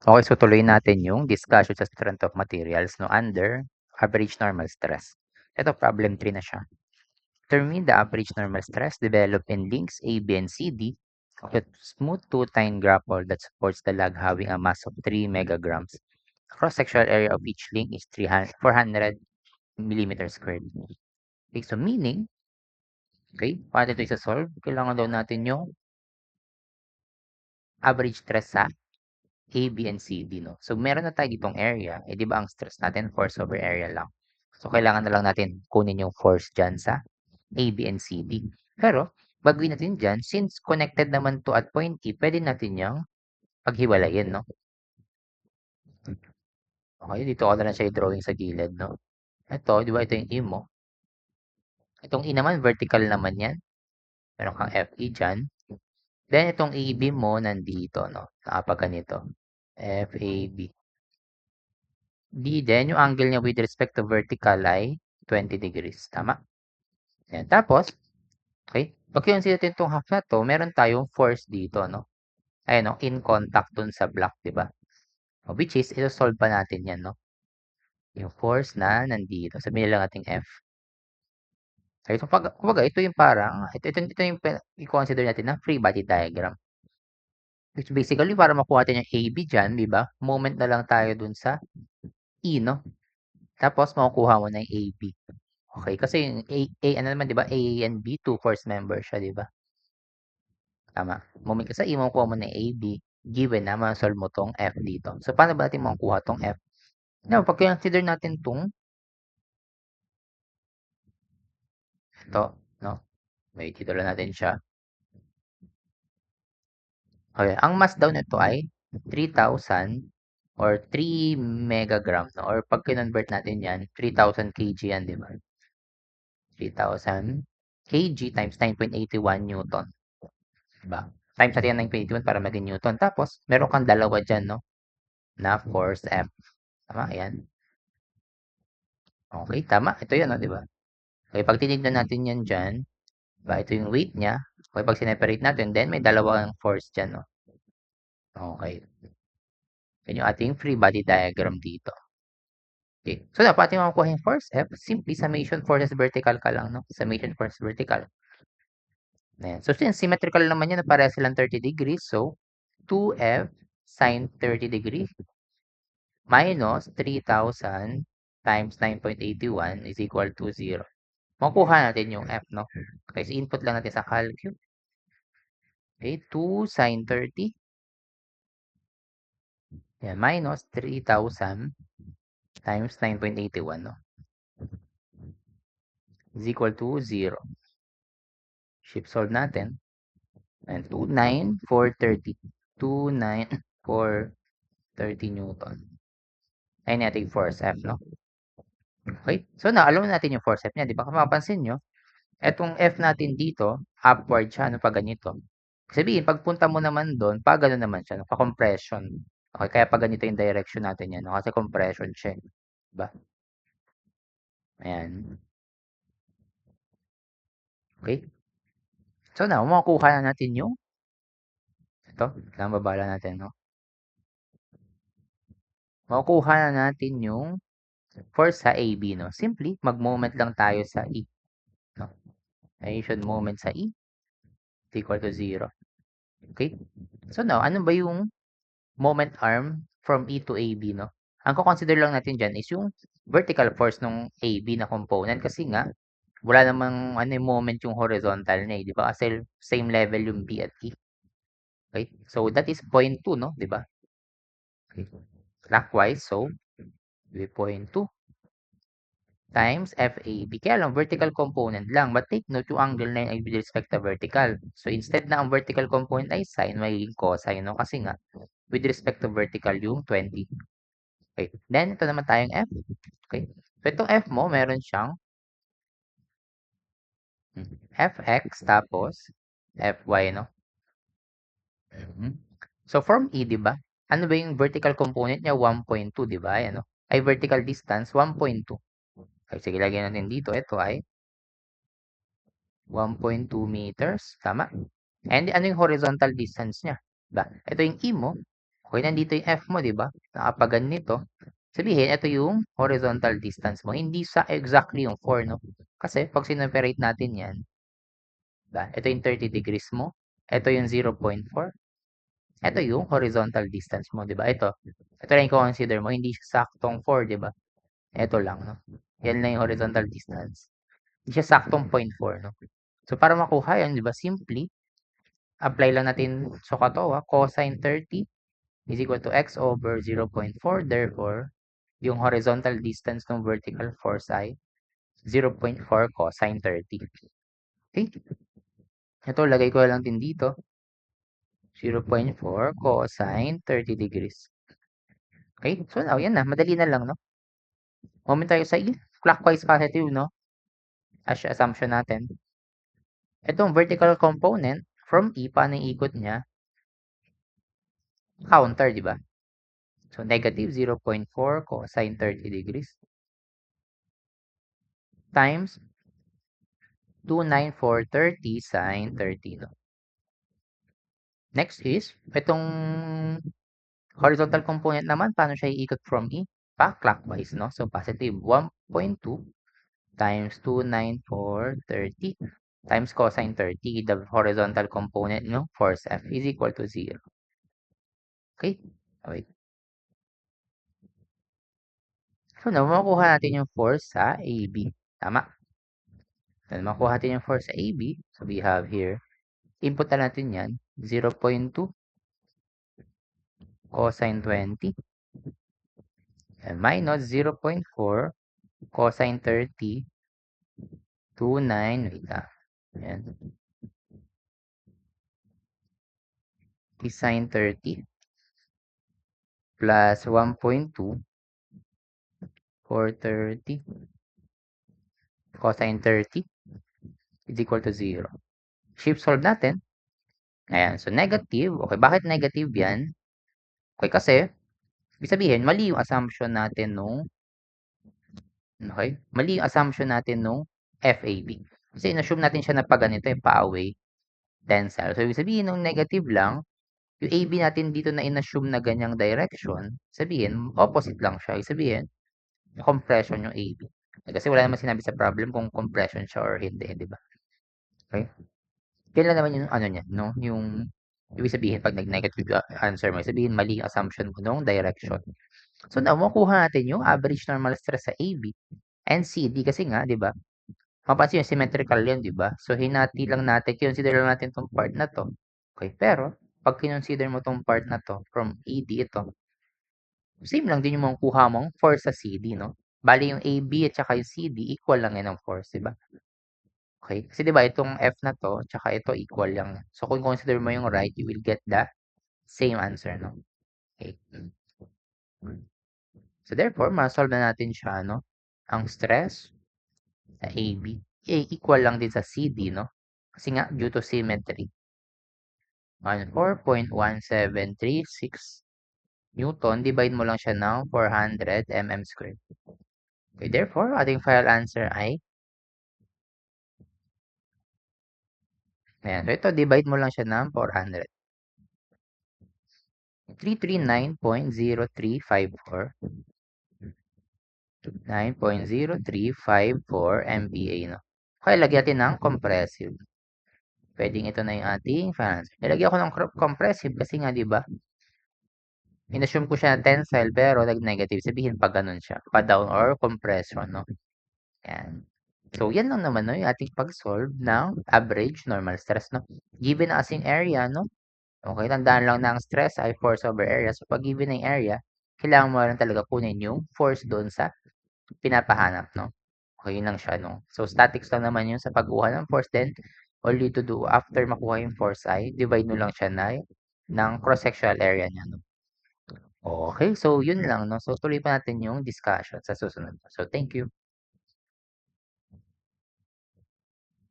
Okay, so tuloy natin yung discussion sa strength of materials no, under average normal stress. Ito, problem 3 na siya. Determine the average normal stress developed in links A, B, and C, D of a smooth two-tine grapple that supports the log having a mass of 3 megagrams. Cross-sectional area of each link is 400 millimeters squared. Okay, so meaning, okay, paano ito isa-solve? Kailangan daw natin yung average stress sa A, B, and C, D, no? So, meron na tayo ditong area. Eh, di ba ang stress natin, force over area lang. So, kailangan na lang natin kunin yung force dyan sa A, B, and C, D. Pero, baguhin natin dyan, since connected naman to at point E, pwede natin yung paghiwalayin, no? Okay, dito ko na lang siya i-drawing sa gilid, no? Ito, di ba ito yung E mo? Itong E naman, vertical naman yan. Meron kang FE dyan. Then, itong AB mo, nandito, no? Nakapaganito. FAB. D din, yung angle niya with respect to vertical ay 20 degrees. Tama? Yan. Tapos, okay, pag consider natin itong half na to, meron tayong force dito, no? Ayan, no? In contact dun sa block, di ba? Which is, ito-solve pa natin yan, no? Yung force na nandito. Sabihin lang natin F. Okay, so kumbaga, ito yung parang, ito yung i-consider natin na free body diagram. Which basically, para makuha natin yung AB dyan, di ba? Moment na lang tayo dun sa E, no? Tapos, makukuha mo na yung AB. Okay, kasi yung ano naman, di ba? A and B, two force member siya, di ba? Tama. Moment ka sa E, makukuha mo na yung AB, given na ma-solve mo tong F dito. So, paano ba natin makukuha tong F? Now, pag consider natin tong ito, no? May dito lang natin siya. Okay, ang mass daw nito ay 3,000 or 3 megagram, no? Or pag kinonvert natin yan, 3,000 kg yan, di ba? 3,000 kg times 9.81 newton. Diba? Times natin yan 9.81 para maging newton. Tapos, meron kang dalawa dyan, no? Na force F. Tama? Ayan. Okay, tama. Ito yun, no? Diba? Okay, pag tinignan natin yan dyan, diba? Ito yung weight niya. Okay, pag sineperate natin, then may dalawang force dyan, no? Okay. Yan yung ating free body diagram dito. Okay. So, dapat yung makukuha yung force F, simply summation forces vertical ka lang, no? Summation forces vertical. Ayan. So, since symmetrical naman yan, parehas silang 30 degrees. So, 2F sine 30 degrees minus 3,000 times 9.81 is equal to 0. Makukuha natin yung F, no? Okay, so input lang natin sa calcu. Okay, 2 sine 30. Yan, minus 3,000 times 9.81, no? Is equal to 0. Shift solve natin. And 29,430. 29,430 Newton. Ayun natin force F, no? Okay, so na alam natin yung force F niya, di ba? Kung mapapansin nyo, etong F natin dito, upward siya, no, pag ganito. Sabihin, pagpunta mo naman doon, pag gano'n naman siya, no, pa-compression. Okay, kaya pag ganito yung direction natin yan, no, kasi compression siya, diba? Ayan. Okay. So now, makukuha na natin yung ito, lang babala natin, no? Makukuha na natin yung force sa AB, no? Simply, mag-moment lang tayo sa E, no? Initial moment sa E is equal to 0. Okay? So now, ano ba yung moment arm from E to AB, no? Ang ko-consider lang natin dyan is yung vertical force ng AB na component kasi nga, wala namang ano yung moment yung horizontal niya, di ba? Kasi same level yung B at E. Okay? So, that is 0.2, no? Di ba? Okay. Clockwise, so, 0.2 times FAB. Kaya lang, vertical component lang. But take note, yung angle na yun ay with respect to vertical. So, instead na ang vertical component ay sine, magiging cosine, no? Kasi nga, with respect to vertical yung 20. Okay. Then, ito naman tayong F. Okay. So, itong F mo, meron siyang Fx tapos Fy, no? So, from E, di ba? Ano ba yung vertical component niya? 1.2, di ba? Ayan, no? Ay, vertical distance, 1.2. Okay, sige, lagyan natin dito. Ito ay 1.2 meters. Tama? And ano yung horizontal distance niya? Diba? Ito yung E mo. Okay, nandito yung F mo, di ba? Nakapaganito. Sabihin, ito yung horizontal distance mo. Hindi sa exactly yung 4, no? Kasi pag sineperate natin yan, ito yung 30 degrees mo. Ito yung 0.4. Ito yung horizontal distance mo, di ba? Ito lang yung consider mo. Hindi saktong 4, di ba? Ito lang, no? Yan lang yung horizontal distance. Hindi siya saktong 0.4, no? So, para makuha yan, di ba? Simply, apply lang natin sa katawa, cosine 30 is equal to x over 0.4. Therefore, yung horizontal distance ng vertical force ay 0.4 cosine 30. Okay? Ito, lagay ko lang din dito. 0.4 cosine 30 degrees. Okay? So, now, yan na. Madali na lang, no? Moment tayo sa clockwise positive, no? As assumption natin. Itong vertical component, from E, paano yung ikot niya? Counter, di ba? So, negative 0.4 cosine 30 degrees times 29430 sine 30, no? Next is, itong horizontal component naman, paano siya iikot from E? Pa-clockwise, no? So, positive 1.2 times 29430 times cosine 30, the horizontal component, no? Force F is equal to 0. Okay? Okay. So, na makukuha natin yung force sa AB. Tama? So, makukuha natin yung force sa AB. So, we have here, input na natin yan, 0.2 cosine 20 and minus 0.4 cosine 30 29, wait lang. Ayan. Sine 30 plus 1.2 for 30 cosine 30 is equal to 0. Shift solve natin. Ayan. So, negative. Okay, bakit negative yan? Okay, kasi, ibig sabihin, mali yung assumption natin nung, okay? Mali yung assumption natin nung FAB. Kasi, in-assume natin siya na pag ganito, yung pa-away tensile. So, ibig sabihin, nung negative lang, yung AB natin dito na in-assume na ganyang direction, sabihin, opposite lang siya. Ibig sabihin, compression yung AB. Kasi wala naman sinabi sa problem kung compression siya or hindi, di ba? Okay? Kailan naman yung ano niya, no? Yung ibig sabihin pag nag-negative answer mo, sabihin mali yung assumption mo nung direction. So now, makuha natin yung average normal stress sa AB and CD kasi nga, di ba? Mapansin yung symmetrical yun, di ba? So hinati lang natin, consider lang natin tong part na to. Okay, pero pag kinonsider mo tong part na to from ED ito, same lang din yung makukuha mong force sa CD, no? Bali yung AB at saka yung CD, equal lang yan ng force, di ba? Okay? Kasi di ba itong F na to, tsaka ito equal lang. So kung consider mo yung right, you will get the same answer, no? Okay. So therefore, ma-solve na natin siya, no? Ang stress sa AB, equal lang din sa CD, no? Kasi nga, due to symmetry. 4.1736 Newton, divide mo lang siya ng 400 mm squared. Okay, therefore, ating final answer ay, ayan, so ito, divide mo lang siya ng 400. 339.0354 9.0354 MPa, no? Kaya lagyan natin ng compressive. Pwedeng ito na yung ating final answer. Nilagyan ko ng compressive kasi nga, di ba? Inassume ko siya na tensile pero nag-negative. Sabihin pa ganun siya. Pa-down or compression, no? Yan. So, yan lang naman, no? Yung ating pag-solve ng average normal stress, no? Given na kasing area, no? Okay, tandaan lang na ang stress ay force over area. So, pag given na yung area, kailangan mo lang talaga kunin yung force doon sa pinapahanap, no? Okay, yun lang siya, no? So, statics lang naman yun sa pagkuha ng force. Then, all you to do after makuha yung force ay divide mo lang siya ng cross-sectional area niya, no? Okay, so yun lang, no? So, tuloy pa natin yung discussion sa susunod. So, thank you.